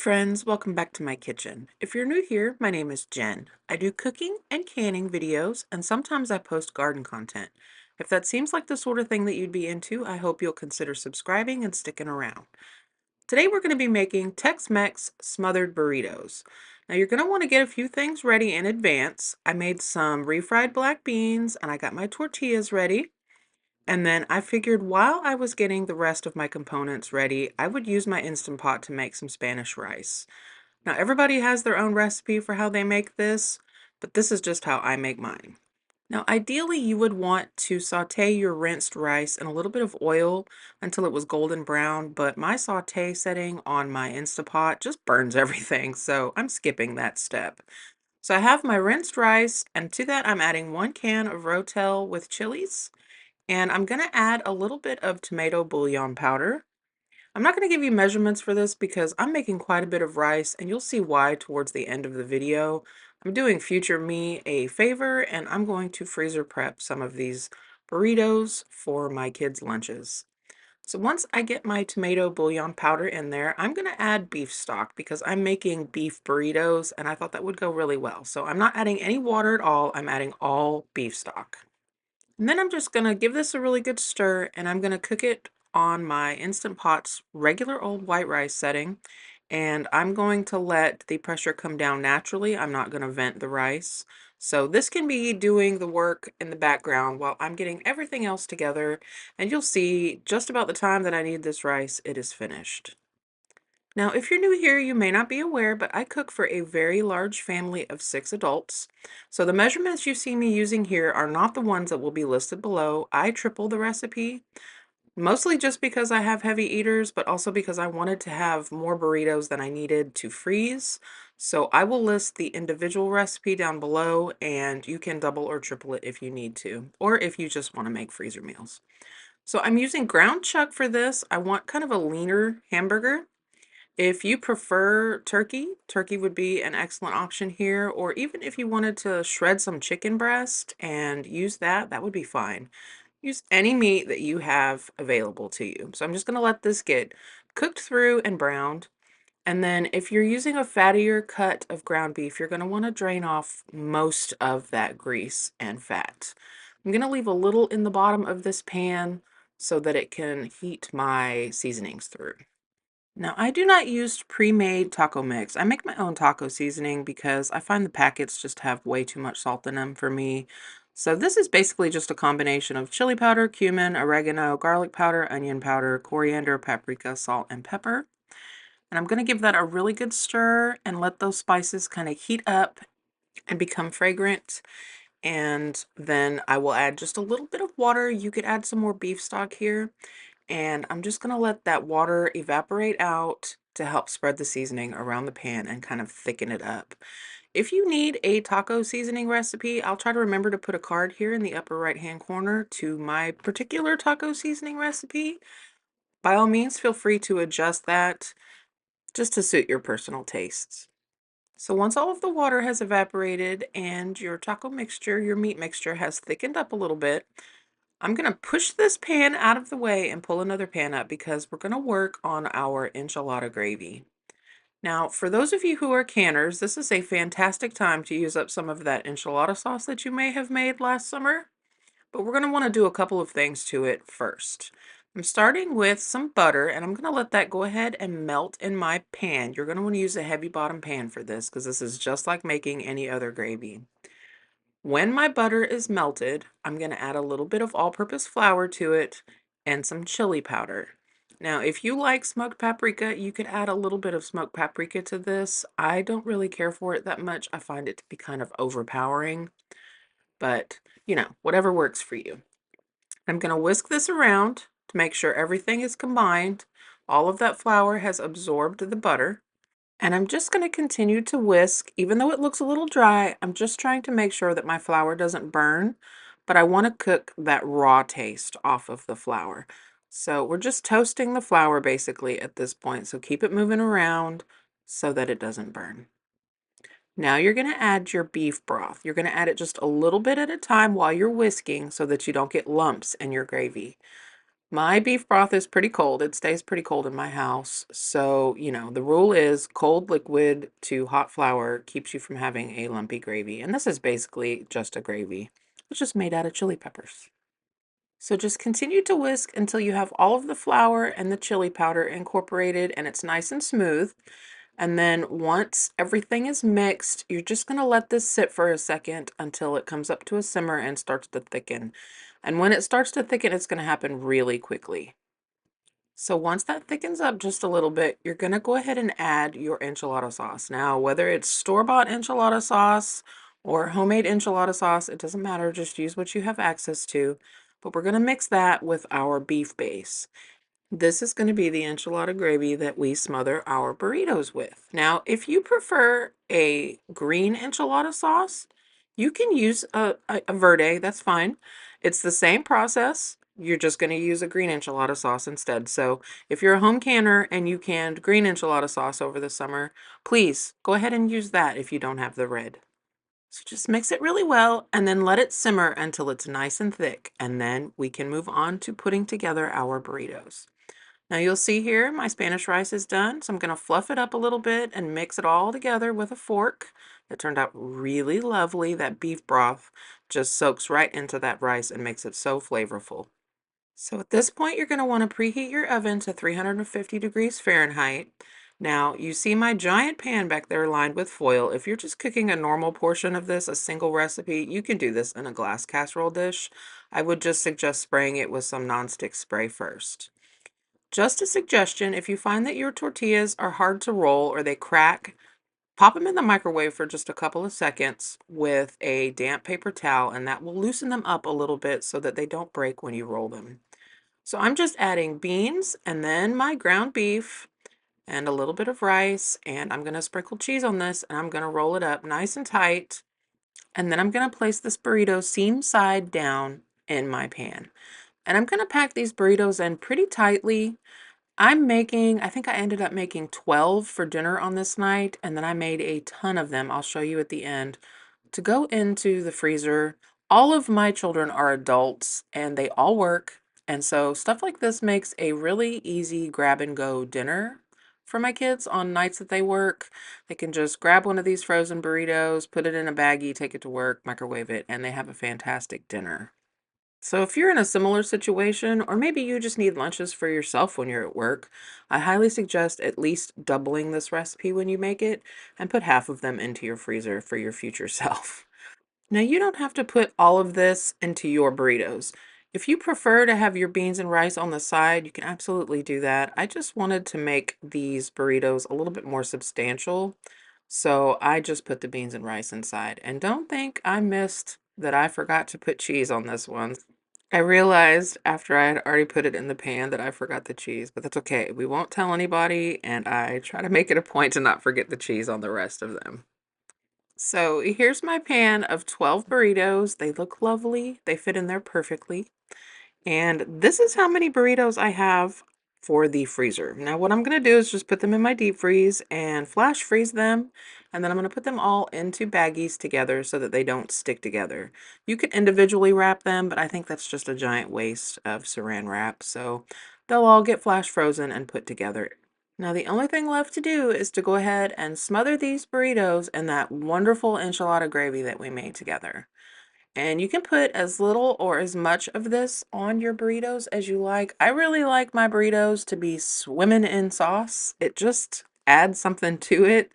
friends, welcome back to my kitchen. If you're new here, my name is Jen. I do cooking and canning videos, and sometimes I post garden content. If that seems like the sort of thing that you'd be into, I hope you'll consider subscribing and sticking around. Today we're going to be making Tex-Mex smothered burritos. Now you're going to want to get a few things ready in advance. I made some refried black beans and I got my tortillas ready. And then I figured while I was getting the rest of my components ready, I would use my Instant Pot to make some Spanish rice. Now, everybody has their own recipe for how they make this, but this is just how I make mine. Now, ideally, you would want to saute your rinsed rice in a little bit of oil until it was golden brown, but my saute setting on my Instapot just burns everything, so I'm skipping that step. So I have my rinsed rice, and to that I'm adding 1 can of Rotel with chilies, and I'm going to add a little bit of tomato bouillon powder. I'm not going to give you measurements for this because I'm making quite a bit of rice and you'll see why towards the end of the video. I'm doing future me a favor and I'm going to freezer prep some of these burritos for my kids' lunches. So once I get my tomato bouillon powder in there, I'm going to add beef stock because I'm making beef burritos and I thought that would go really well. So I'm not adding any water at all. I'm adding all beef stock. And then I'm just going to give this a really good stir and I'm going to cook it on my Instant Pot's regular old white rice setting. And I'm going to let the pressure come down naturally. I'm not going to vent the rice. So this can be doing the work in the background while I'm getting everything else together. And you'll see just about the time that I need this rice, it is finished. Now, if you're new here, you may not be aware, but I cook for a very large family of 6 adults. So the measurements you see me using here are not the ones that will be listed below. I triple the recipe, mostly just because I have heavy eaters, but also because I wanted to have more burritos than I needed to freeze. So I will list the individual recipe down below, and you can double or triple it if you need to, or if you just want to make freezer meals. So I'm using ground chuck for this. I want kind of a leaner hamburger. If you prefer turkey, turkey would be an excellent option here, or even if you wanted to shred some chicken breast and use that, that would be fine. Use any meat that you have available to you. So I'm just going to let this get cooked through and browned. And then if you're using a fattier cut of ground beef, you're going to want to drain off most of that grease and fat. I'm going to leave a little in the bottom of this pan so that it can heat my seasonings through. Now, I do not use pre-made taco mix. I make my own taco seasoning because I find the packets just have way too much salt in them for me. So this is basically just a combination of chili powder, cumin, oregano, garlic powder, onion powder, coriander, paprika, salt, and pepper. And I'm going to give that a really good stir and let those spices kind of heat up and become fragrant. And then I will add just a little bit of water. You could add some more beef stock here. And I'm just going to let that water evaporate out to help spread the seasoning around the pan and kind of thicken it up. If you need a taco seasoning recipe, I'll try to remember to put a card here in the upper right hand corner to my particular taco seasoning recipe. By all means, feel free to adjust that just to suit your personal tastes. So once all of the water has evaporated and your taco mixture, your meat mixture has thickened up a little bit, I'm going to push this pan out of the way and pull another pan up because we're going to work on our enchilada gravy. Now, for those of you who are canners, this is a fantastic time to use up some of that enchilada sauce that you may have made last summer, but we're going to want to do a couple of things to it first. I'm starting with some butter and I'm going to let that go ahead and melt in my pan. You're going to want to use a heavy bottom pan for this because this is just like making any other gravy. When my butter is melted, I'm going to add a little bit of all-purpose flour to it and some chili powder. Now, if you like smoked paprika, you could add a little bit of smoked paprika to this. I don't really care for it that much. I find it to be kind of overpowering, but whatever works for you. I'm going to whisk this around to make sure everything is combined. All of that flour has absorbed the butter. And I'm just going to continue to whisk. Even though it looks a little dry, I'm just trying to make sure that my flour doesn't burn, but I want to cook that raw taste off of the flour. So we're just toasting the flour basically at this point. So keep it moving around so that it doesn't burn. Now you're going to add your beef broth. You're going to add it just a little bit at a time while you're whisking so that you don't get lumps in your gravy. My beef broth is pretty cold. It stays pretty cold in my house. So, the rule is cold liquid to hot flour keeps you from having a lumpy gravy. And this is basically just a gravy. It's just made out of chili peppers. So just continue to whisk until you have all of the flour and the chili powder incorporated and it's nice and smooth. And then once everything is mixed, you're just going to let this sit for a second until it comes up to a simmer and starts to thicken. And when it starts to thicken, it's going to happen really quickly. So once that thickens up just a little bit, you're going to go ahead and add your enchilada sauce. Now, whether it's store-bought enchilada sauce or homemade enchilada sauce, it doesn't matter. Just use what you have access to. But we're going to mix that with our beef base. This is going to be the enchilada gravy that we smother our burritos with. Now, if you prefer a green enchilada sauce, you can use a verde, that's fine. It's the same process. You're just going to use a green enchilada sauce instead. So if you're a home canner and you canned green enchilada sauce over the summer, please go ahead and use that if you don't have the red. So just mix it really well and then let it simmer until it's nice and thick. And then we can move on to putting together our burritos. Now you'll see here my Spanish rice is done, so I'm going to fluff it up a little bit and mix it all together with a fork. It turned out really lovely. That beef broth just soaks right into that rice and makes it so flavorful. So at this point, you're going to want to preheat your oven to 350 degrees Fahrenheit. Now, you see my giant pan back there lined with foil. If you're just cooking a normal portion of this, a single recipe, you can do this in a glass casserole dish. I would just suggest spraying it with some nonstick spray first. Just a suggestion, if you find that your tortillas are hard to roll or they crack, pop them in the microwave for just a couple of seconds with a damp paper towel, and that will loosen them up a little bit so that they don't break when you roll them. So I'm just adding beans and then my ground beef and a little bit of rice, and I'm going to sprinkle cheese on this and I'm going to roll it up nice and tight. And then I'm going to place this burrito seam side down in my pan. And I'm going to pack these burritos in pretty tightly. I think I ended up making 12 for dinner on this night, and then I made a ton of them. I'll show you at the end to go into the freezer. All of my children are adults and they all work. And so stuff like this makes a really easy grab and go dinner for my kids on nights that they work. They can just grab one of these frozen burritos, put it in a baggie, take it to work, microwave it, and they have a fantastic dinner. So if you're in a similar situation, or maybe you just need lunches for yourself when you're at work, I highly suggest at least doubling this recipe when you make it and put half of them into your freezer for your future self. Now, you don't have to put all of this into your burritos. If you prefer to have your beans and rice on the side, you can absolutely do that. I just wanted to make these burritos a little bit more substantial, so I just put the beans and rice inside. And don't think I missed that I forgot to put cheese on this one. I realized after I had already put it in the pan that I forgot the cheese, but that's okay. We won't tell anybody, and I try to make it a point to not forget the cheese on the rest of them. So here's my pan of 12 burritos. They look lovely. They fit in there perfectly. And this is how many burritos I have for the freezer. Now what I'm going to do is just put them in my deep freeze and flash freeze them. And then I'm going to put them all into baggies together so that they don't stick together. You can individually wrap them, but I think that's just a giant waste of saran wrap. So they'll all get flash frozen and put together. Now the only thing left to do is to go ahead and smother these burritos in that wonderful enchilada gravy that we made together. And you can put as little or as much of this on your burritos as you like. I really like my burritos to be swimming in sauce. It just adds something to it.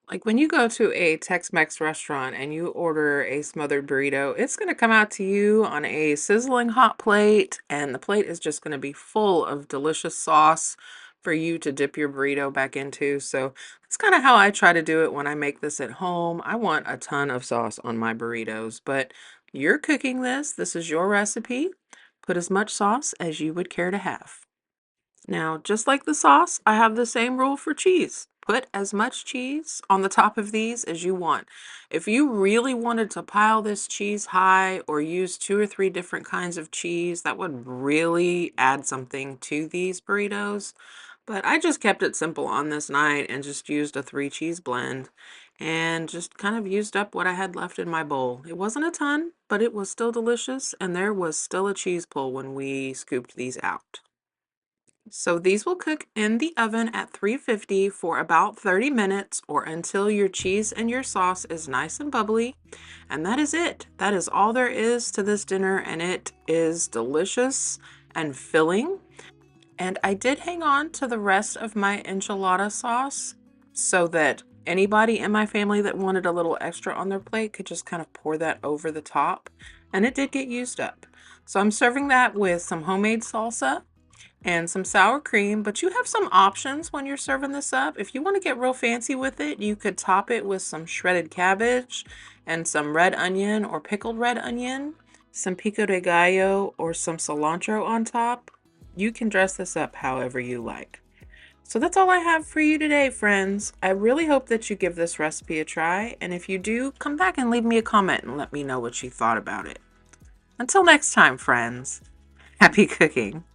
Like when you go to a Tex-Mex restaurant and you order a smothered burrito, it's going to come out to you on a sizzling hot plate, and the plate is just going to be full of delicious sauce for you to dip your burrito back into. So that's kind of how I try to do it when I make this at home. I want a ton of sauce on my burritos, but you're cooking this. This is your recipe. Put as much sauce as you would care to have. Now, just like the sauce, I have the same rule for cheese. Put as much cheese on the top of these as you want. If you really wanted to pile this cheese high or use 2 or 3 different kinds of cheese, that would really add something to these burritos. But I just kept it simple on this night and just used a 3 cheese blend and just kind of used up what I had left in my bowl. It wasn't a ton, but it was still delicious, and there was still a cheese pull when we scooped these out. So these will cook in the oven at 350 for about 30 minutes or until your cheese and your sauce is nice and bubbly. And that is it. That is all there is to this dinner, and it is delicious and filling. And I did hang on to the rest of my enchilada sauce so that anybody in my family that wanted a little extra on their plate could just kind of pour that over the top. And it did get used up. So I'm serving that with some homemade salsa and some sour cream, but you have some options when you're serving this up. If you want to get real fancy with it, you could top it with some shredded cabbage and some red onion or pickled red onion, some pico de gallo or some cilantro on top. You can dress this up however you like. So that's all I have for you today, friends. I really hope that you give this recipe a try, and if you do, come back and leave me a comment and let me know what you thought about it. Until next time, friends, happy cooking.